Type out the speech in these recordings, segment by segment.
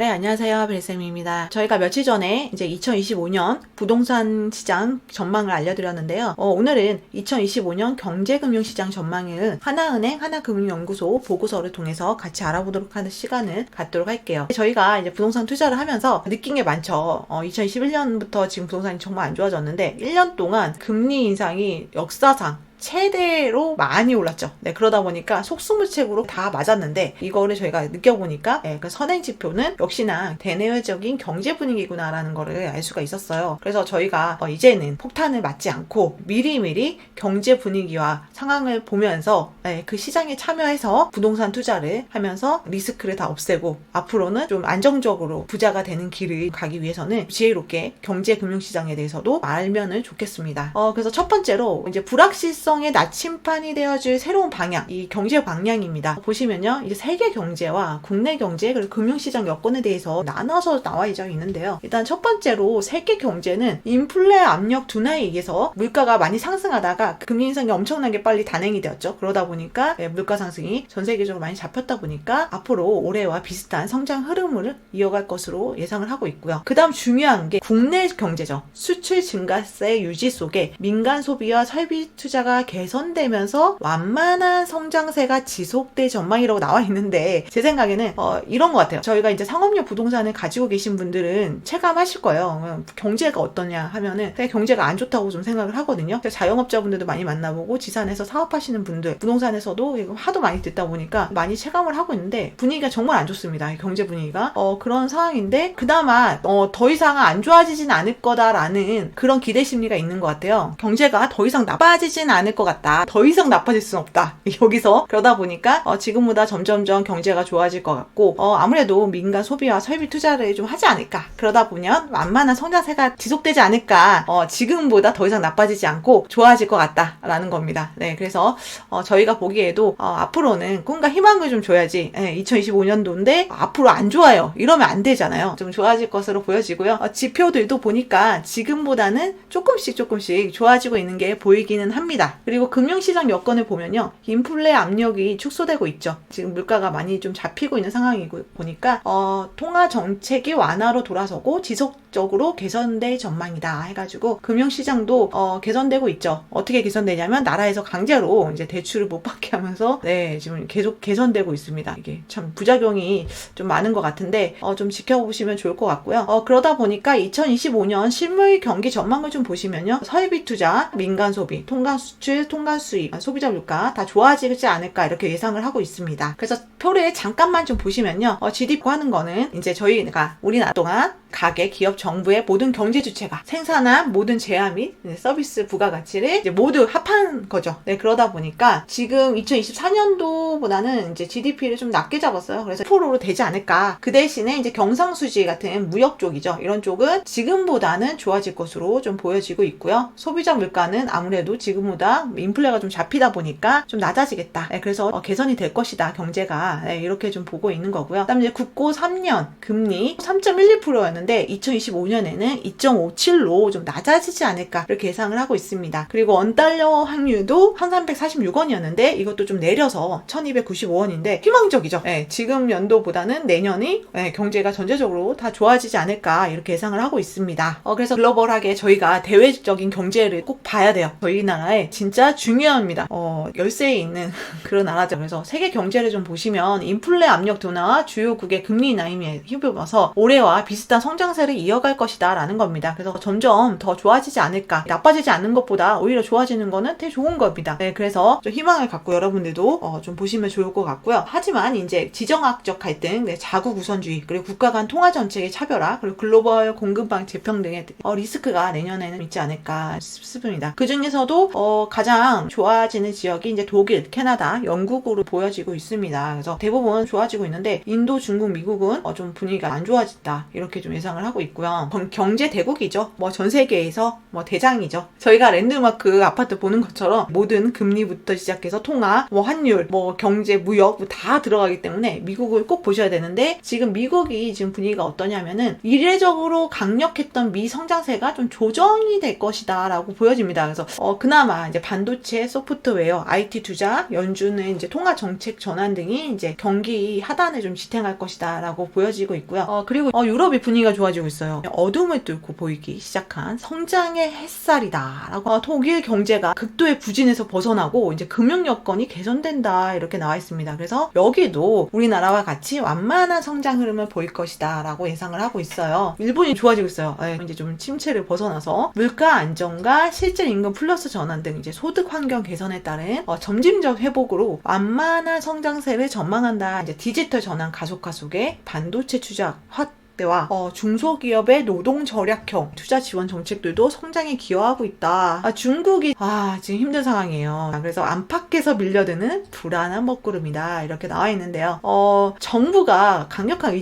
네, 안녕하세요. 벨쌤입니다. 저희가 며칠 전에 이제 2025년 부동산 시장 전망을 알려드렸는데요. 오늘은 2025년 경제금융시장 전망을 하나은행, 하나금융연구소 보고서를 통해서 같이 알아보도록 하는 시간을 갖도록 할게요. 저희가 이제 부동산 투자를 하면서 느낀 게 많죠. 2021년부터 지금 부동산이 정말 안 좋아졌는데 1년 동안 금리 인상이 역사상 최대로 많이 올랐죠. 네, 그러다 보니까 속수무책으로 다 맞았는데 이거를 저희가 느껴보니까 그 선행 지표는 역시나 대내외적인 경제 분위기구나라는 거를 알 수가 있었어요. 그래서 저희가 이제는 폭탄을 맞지 않고 미리미리 경제 분위기와 상황을 보면서 그 시장에 참여해서 부동산 투자를 하면서 리스크를 다 없애고 앞으로는 좀 안정적으로 부자가 되는 길을 가기 위해서는 지혜롭게 경제 금융시장에 대해서도 알면은 좋겠습니다. 그래서 첫 번째로 이제 불확실성의 나침판이 되어줄 새로운 방향, 이 경제 방향입니다. 보시면요, 이제 세계 경제와 국내 경제 그리고 금융시장 여건에 대해서 나눠서 나와 있는데요. 일단 첫 번째로 세계 경제는 인플레 압력 둔화에 의해서 물가가 많이 상승하다가 금리 인상이 엄청나게 빨리 단행이 되었죠. 그러다 보니까 물가 상승이 전 세계적으로 많이 잡혔다 보니까 앞으로 올해와 비슷한 성장 흐름을 이어갈 것으로 예상을 하고 있고요. 그 다음 중요한 게 국내 경제죠. 수출 증가세 유지 속에 민간 소비와 설비 투자가 개선되면서 완만한 성장세가 지속될 전망이라고 나와 있는데 제 생각에는 이런 것 같아요. 저희가 이제 상업용 부동산을 가지고 계신 분들은 체감하실 거예요. 경제가 어떠냐 하면은 경제가 안 좋다고 좀 생각을 하거든요. 자영업자분들도 많이 만나보고 지산에서 사업하시는 분들, 부동산에서도 이거 하도 많이 듣다 보니까 많이 체감을 하고 있는데 분위기가 정말 안 좋습니다. 경제 분위기가 그런 상황인데 그나마 더 이상 안 좋아지진 않을 거다라는 그런 기대 심리가 있는 것 같아요. 경제가 더 이상 나빠지진 않을 것 같다. 더 이상 나빠질 순 없다. 여기서 그러다 보니까 지금보다 점점점 경제가 좋아질 것 같고 아무래도 민간 소비와 설비 투자를 좀 하지 않을까. 그러다 보면 완만한 성장세가 지속되지 않을까. 지금보다 더 이상 나빠지지 않고 좋아질 것 같다라는 겁니다. 네, 그래서 저희가 보기에도 앞으로는 꿈과 희망을 좀 줘야지. 2025년도인데 앞으로 안 좋아요. 이러면 안 되잖아요. 좀 좋아질 것으로 보여지고요. 지표들도 보니까 지금보다는 조금씩 좋아지고 있는 게 보이기는 합니다. 그리고 금융시장 여건을 보면요. 인플레 압력이 축소되고 있죠. 지금 물가가 많이 좀 잡히고 있는 상황이고 보니까 통화 정책이 완화로 돌아서고 지속적으로 개선될 전망이다 해가지고 금융시장도 개선되고 있죠. 어떻게 개선되냐면 나라에서 강제로 이제 대출을 못 받게 하면서 지금 계속 개선되고 있습니다. 이게 참 부작용이 좀 많은 것 같은데 좀 지켜보시면 좋을 것 같고요. 그러다 보니까 2025년 실물 경기 전망을 좀 보시면요. 설비 투자, 민간 소비, 통관 수출, 통관 수입, 소비자 물가 다 좋아지지 않을까 이렇게 예상을 하고 있습니다. 그래서 표를 잠깐만 좀 보시면요. GDP 하는 거는 이제 저희가 우리나라 동안 가계, 기업, 정부의 모든 경제 주체가 생산한 모든 재화 및 서비스 부가가치를 이제 모두 합한 거죠. 네, 그러다 보니까 지금 2024년도보다는 이제 GDP를 좀 낮게 잡았어요. 그래서 10%로 되지 않을까. 그 대신에 이제 경상수지 같은 무역 쪽이죠. 이런 쪽은 지금보다는 좋아질 것으로 좀 보여지고 있고요. 소비자 물가는 아무래도 지금보다 인플레가 좀 잡히다 보니까 좀 낮아지겠다. 네, 그래서 개선이 될 것이다. 경제가. 네, 이렇게 좀 보고 있는 거고요. 그다음에 이제 국고 3년 금리 3.12%였는데 2025년에는 2.57로 좀 낮아지지 않을까 이렇게 예상을 하고 있습니다. 그리고 원달러 환율도 1346원이었는데 이것도 좀 내려서 1295원인데 희망적이죠. 지금 연도보다는 내년이 경제가 전체적으로 다 좋아지지 않을까 이렇게 예상을 하고 있습니다. 그래서 글로벌하게 저희가 대외적인 경제를 꼭 봐야 돼요. 저희 나라에 진짜 중요합니다. 열세에 있는 그런 나라죠. 그래서 세계 경제를 좀 보시면 인플레 압력 둔화와 주요국의 금리 인하에 힘입어서 올해와 비슷한 성장세를 이어갈 것이다 라는 겁니다. 그래서 점점 더 좋아지지 않을까. 나빠지지 않는 것보다 오히려 좋아지는 거는 되게 좋은 겁니다. 그래서 좀 희망을 갖고 여러분들도 좀 보시면 좋을 것 같고요. 하지만 이제 지정학적 갈등, 자국 우선주의, 그리고 국가 간 통화 정책의 차별화, 그리고 글로벌 공급망 재평 등의 리스크가 내년에는 있지 않을까 싶습니다. 그 중에서도 가장 좋아지는 지역이 이제 독일, 캐나다, 영국으로 보여지고 있습니다. 그래서 대부분 좋아지고 있는데 인도, 중국, 미국은 좀 분위기가 안 좋아진다 이렇게 좀 예상을 하고 있고요. 보면 경제 대국이죠. 뭐 전 세계에서 뭐 대장이죠. 저희가 랜드마크 아파트 보는 것처럼 모든 금리부터 시작해서 통화, 뭐 환율, 뭐 경제, 무역 다 들어가기 때문에 미국을 꼭 보셔야 되는데, 지금 미국이 지금 분위기가 어떠냐면은 이례적으로 강력했던 미 성장세가 좀 조정이 될 것이다 라고 보여집니다. 그래서 그나마 이제 반도체, 소프트웨어, IT 투자, 연준의 이제 통화 정책 전환 등이 이제 경기 하단에 좀 지탱할 것이다 라고 보여지고 있고요. 그리고 유럽의 분위기가 좋아지고 있어요. 어둠을 뚫고 보이기 시작한 성장의 햇살이다 라고, 독일 경제가 극도의 부진에서 벗어나고 이제 금융 여건이 개선된다 이렇게 나와 있습니다. 그래서 여기도 우리나라와 같이 완만한 성장 흐름을 보일 것이다 라고 예상을 하고 있어요. 일본이 좋아지고 있어요. 이제 좀 침체를 벗어나서 물가 안정과 실질 임금 플러스 전환 등 이제 소득 환경 개선에 따른 점진적 회복으로 완만한 성장세를 전망한다. 이제 디지털 전환 가속화 속에 반도체 투자 확대와 중소기업의 노동 절약형 투자 지원 정책들도 성장에 기여하고 있다. 중국이 지금 힘든 상황이에요. 그래서 안팎에서 밀려드는 불안한 먹구름이다 이렇게 나와 있는데요. 정부가 강력한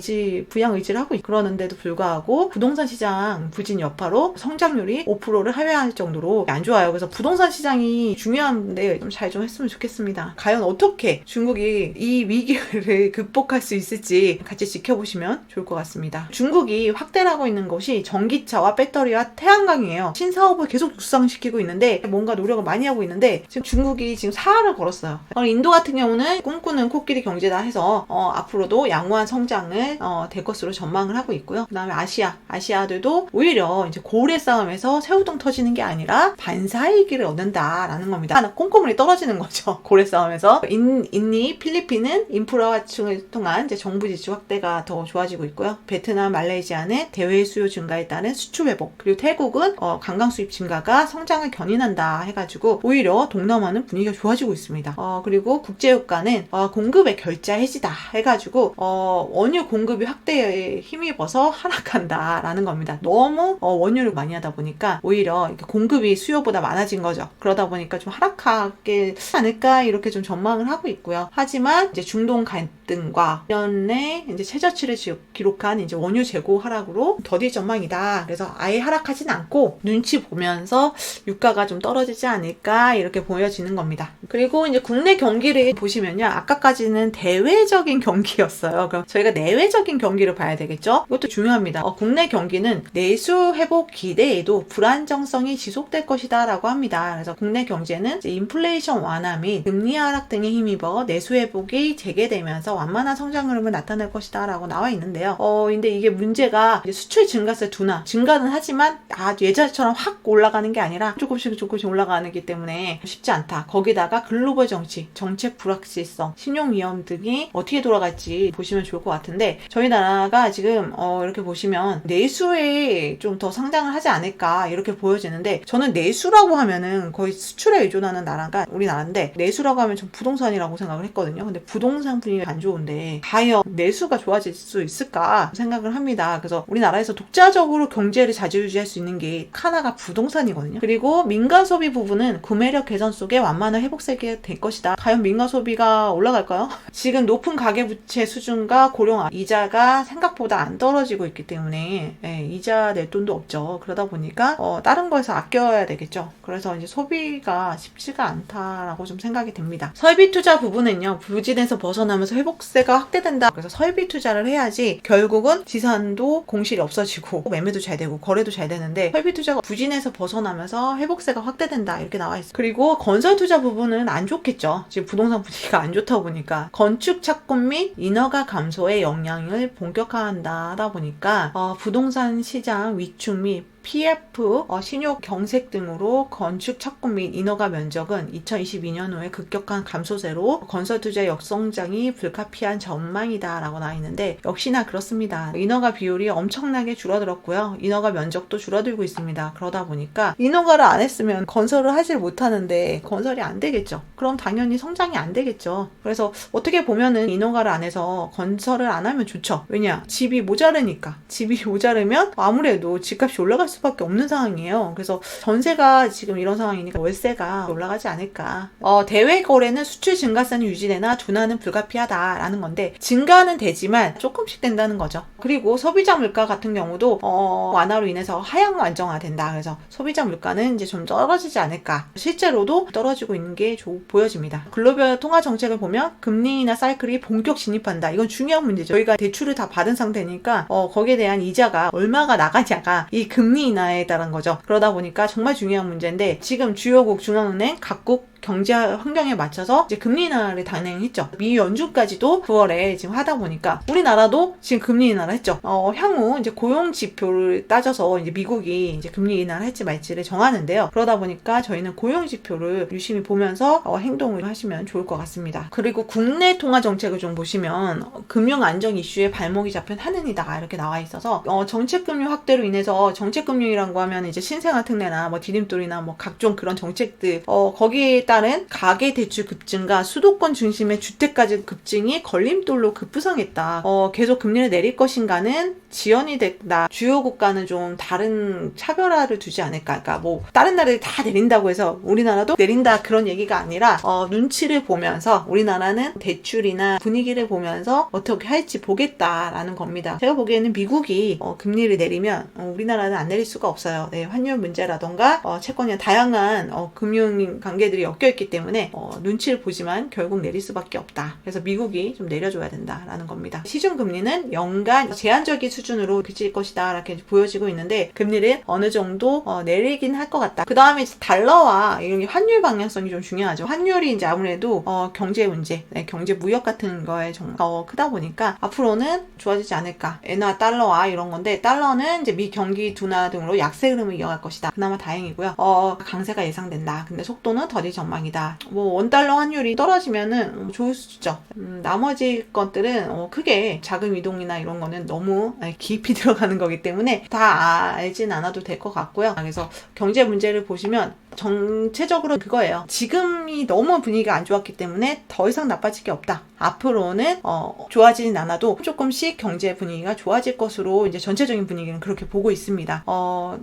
부양 의지를 하고 그러는데도 불구하고 부동산 시장 부진 여파로 성장률이 5%를 하회할 정도로 안 좋아요. 그래서 부동산 시장이 중요한데 좀 잘 좀 했으면 좋겠습니다. 과연 어떻게 중국이 이 위기를 극복할 수 있을지 같이 지켜보시면 좋을 것 같습니다. 중국이 확대를 하고 있는 것이 전기차와 배터리와 태양광이에요. 신사업을 계속 육성시키고 있는데 뭔가 노력을 많이 하고 있는데, 지금 중국이 지금 사활을 걸었어요. 인도 같은 경우는 꿈꾸는 코끼리 경제다 해서 앞으로도 양호한 성장을 될 것으로 전망을 하고 있고요. 그 다음에 아시아들도 오히려 이제 고래 싸움에서 새우등 터지는 게 아니라 반사이익을 얻는다라는 겁니다. 하나 꼼꼼히 떨어지는 거죠. 고래 싸움에서. 인도, 필리핀은 인프라 확충을 통한 이제 정부 지출 확대가 더 좋아지고 있고요. 베트남, 말레이시아는 대외 수요 증가에 따른 수출 회복, 그리고 태국은 관광 수입 증가가 성장을 견인한다 해가지고 오히려 동남아는 분위기가 좋아지고 있습니다. 그리고 국제유가는 공급의 결자 해지다 해가지고 원유 공급이 확대에 힘입어서 하락한다라는 겁니다. 너무 원유를 많이 하다 보니까 오히려 공급이 수요보다 많아진 거죠. 그러다 보니까 좀 하락하게 않을까 이렇게 좀 전망을 하고 있고요. 하지만 이제 중동 갈등과 년에 이제 최저치를 기록한 이제 원유 재고 하락으로 더딜 전망이다. 그래서 아예 하락하진 않고 눈치 보면서 유가가 좀 떨어지지 않을까 이렇게 보여지는 겁니다. 그리고 이제 국내 경기를 보시면요, 아까까지는 대외적인 경기였어요. 그럼 저희가 내외적인 경기를 봐야 되겠죠? 이것도 중요합니다. 국내 경기는 내수 회복 기대에도 불안정성이 지속될 것이다 라고 합니다. 그래서 국내 경제는 이제 인플레이션 완화 및 금리 하락 등에 힘입어 내수 회복이 재개되면서 완만한 성장 흐름을 나타낼 것이다 라고 나와 있는데요. 근데 이게 문제가 이제 수출 증가세 둔화, 증가는 하지만 예전처럼 확 올라가는 게 아니라 조금씩 올라가는 기 때문에 쉽지 않다. 거기다가 글로벌 정책 불확실성, 신용 위험 등이 어떻게 돌아갈지 보시면 좋을 것 같은데, 저희 나라가 지금 이렇게 보시면 내수에 좀 더 상장을 하지 않을까 이렇게 보여지는데, 저는 내수라고 하면은 거의 수출에 의존하는 나라가 우리나라인데, 내수라고 하면 좀 부동산이라고 생각을 했거든요. 근데 부동산 분위기가 안 좋은데 과연 내수가 좋아질 수 있을까 생각을 합니다. 그래서 우리나라에서 독자적으로 경제를 자주유지할 수 있는 게 하나가 부동산이거든요. 그리고 민간 소비 부분은 구매력 개선 속에 완만한 회복세가 될 것이다. 과연 민간 소비가 올라갈까요? 지금 높은 가계부채 수준과 고령 이자가 생각보다 안 떨어지고 있기 때문에 이자 낼 돈도 없죠. 그러다 보니까 다른 거에서 아껴야 되겠죠. 그래서 이제 소비가 쉽지가 않다라고 좀 생각이 됩니다. 설비 투자 부분은요, 부진에서 벗어나면서 회복세가 확대된다. 그래서 설비 투자를 해야지 결국은 지산도 공실이 없어지고 매매도 잘 되고 거래도 잘 되는데, 설비 투자가 부진에서 벗어나면서 회복세가 확대된다 이렇게 나와 있어요. 그리고 건설 투자 부분은 안 좋겠죠. 지금 부동산 분위기가 안 좋다 보니까 건축 착공 및 인허가 감소의 영향을 본격화한다 하다 보니까 부동산 시장 위축 및 PF, 신용 경색 등으로 건축 착공 및 인허가 면적은 2022년 후에 급격한 감소세로 건설 투자 역성장이 불가피한 전망이다 라고 나와 있는데, 역시나 그렇습니다. 인허가 비율이 엄청나게 줄어들었고요. 인허가 면적도 줄어들고 있습니다. 그러다 보니까 인허가를 안 했으면 건설을 하질 못하는데 건설이 안 되겠죠. 그럼 당연히 성장이 안 되겠죠. 그래서 어떻게 보면은 인허가를 안 해서 건설을 안 하면 좋죠. 왜냐? 집이 모자르니까. 집이 모자르면 아무래도 집값이 올라갈 수 수밖에 없는 상황이에요. 그래서 전세가 지금 이런 상황이니까 월세가 올라가지 않을까. 대외 거래는 수출 증가세는 유지되나 둔화는 불가피하다라는 건데, 증가는 되지만 조금씩 된다는 거죠. 그리고 소비자 물가 같은 경우도 완화로 인해서 하향 안정화된다. 그래서 소비자 물가는 이제 좀 떨어지지 않을까. 실제로도 떨어지고 있는 게 보여집니다. 글로벌 통화 정책을 보면 금리 인하 사이클이 본격 진입한다. 이건 중요한 문제죠. 저희가 대출을 다 받은 상태니까 거기에 대한 이자가 얼마가 나가냐가 이 금리 인하에 따른 거죠. 그러다 보니까 정말 중요한 문제인데, 지금 주요국 중앙은행 각국 경제 환경에 맞춰서 이제 금리 인하를 단행했죠. 미 연준까지도 9월에 지금 하다 보니까 우리나라도 지금 금리 인하를 했죠. 향후 이제 고용 지표를 따져서 이제 미국이 이제 금리 인하를 할지 말지를 정하는데요. 그러다 보니까 저희는 고용 지표를 유심히 보면서 행동을 하시면 좋을 것 같습니다. 그리고 국내 통화 정책을 좀 보시면 금융 안정 이슈에 발목이 잡힌 한은이다 이렇게 나와 있어서 정책 금융 확대로 인해서, 정책 금융이라고 하면 이제 신생아 특례나 뭐 디딤돌이나 뭐 각종 그런 정책들 거기에 따른 가계 대출 급증과 수도권 중심의 주택가격 급증이 걸림돌로 급부상했다. 계속 금리를 내릴 것인가는 지연이 됐다. 주요 국가는 좀 다른 차별화를 두지 않을까. 그러니까 뭐 다른 나라들이 다 내린다고 해서 우리나라도 내린다 그런 얘기가 아니라 눈치를 보면서 우리나라는 대출이나 분위기를 보면서 어떻게 할지 보겠다라는 겁니다. 제가 보기에는 미국이 금리를 내리면 우리나라는 안 내릴 수가 없어요. 네, 환율 문제라던가 채권이나 다양한 금융 관계들이 엮여있기 때문에 눈치를 보지만 결국 내릴 수밖에 없다. 그래서 미국이 좀 내려줘야 된다라는 겁니다. 시중 금리는 연간 제한적인 수준으로 그칠 것이다 이렇게 보여지고 있는데, 금리를 어느 정도 내리긴 할 것 같다. 그 다음에 달러와 이런 게 환율 방향성이 좀 중요하죠. 환율이 이제 아무래도 경제 문제, 경제 무역 같은 거에 좀 크다 보니까 앞으로는 좋아지지 않을까. 엔화 달러와 이런 건데, 달러는 이제 미 경기 둔화 등으로 약세 흐름을 이어갈 것이다. 그나마 다행이고요. 강세가 예상된다. 근데 속도는 더딜 전망이다. 뭐 원달러 환율이 떨어지면은 좋을 수 있죠. 나머지 것들은 크게 자금 이동이나 이런 거는 너무 깊이 들어가는 거기 때문에 다 알진 않아도 될 것 같고요. 그래서 경제 문제를 보시면 정체적으로 그거예요. 지금이 너무 분위기가 안 좋았기 때문에 더 이상 나빠질 게 없다. 앞으로는 좋아지진 않아도 조금씩 경제 분위기가 좋아질 것으로 이제 전체적인 분위기는 그렇게 보고 있습니다.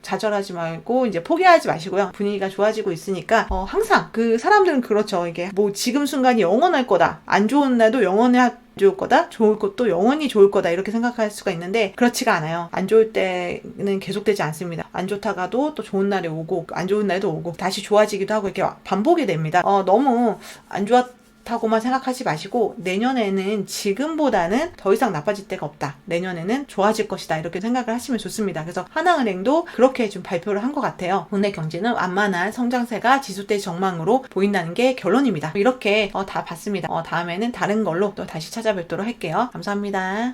좌절하지 말고 이제 포기하지 마시고요. 분위기가 좋아지고 있으니까 항상 그 사람들은 그렇죠. 이게 뭐 지금 순간이 영원할 거다. 안 좋은 날도 영원할 좋을 거다, 좋을 것도 영원히 좋을 거다 이렇게 생각할 수가 있는데, 그렇지가 않아요. 안 좋을 때는 계속되지 않습니다. 안 좋다가도 또 좋은 날이 오고 안 좋은 날도 오고 다시 좋아지기도 하고 이렇게 반복이 됩니다. 너무 안 좋았다고만 생각하지 마시고, 내년에는 지금보다는 더 이상 나빠질 때가 없다. 내년에는 좋아질 것이다. 이렇게 생각을 하시면 좋습니다. 그래서 하나은행도 그렇게 좀 발표를 한 것 같아요. 국내 경제는 완만한 성장세가 지속될 전망으로 보인다는 게 결론입니다. 이렇게 다 봤습니다. 다음에는 다른 걸로 또 다시 찾아뵙도록 할게요. 감사합니다.